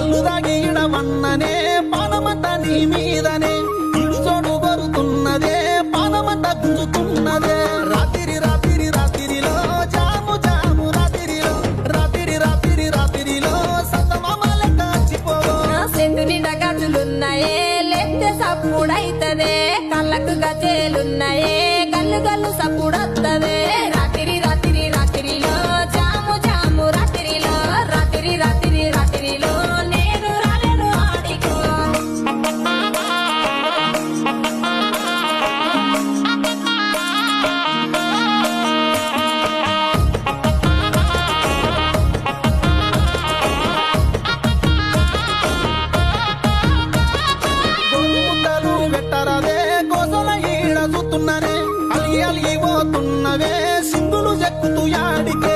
కళ్ళు దాగి ఇడవన్ననే పానమంతా నీ మీదనే ఇడు చోడు కొరుతున్నదే పానమంతా గుంజుతున్నదే రాత్రి రాత్రి రాత్రిలో జాము జాము రాత్రిలో రాత్రి రాత్రి రాత్రిలో సతమమ లెక్క వచ్చిపోవు నా సెందు నిండా గజులున్నాయే లేస్తే సప్పుడైతదే కళ్ళకు గజేలున్నాయే గల్లు గల్లు సప్పుడొత్తదే రాత్రి రాత్రి రాత్రిలో జాము జాము రాత్రిలో రాత్రి రాత్రి రాత్రిలో నేను రాలేను ఆడికో ముద్దలు పెట్టరాదే కోసల ఈడ చూస్తున్ననే అలిగి అలిగి పోతున్నవే సింగులు చెక్కుతూ యాడికే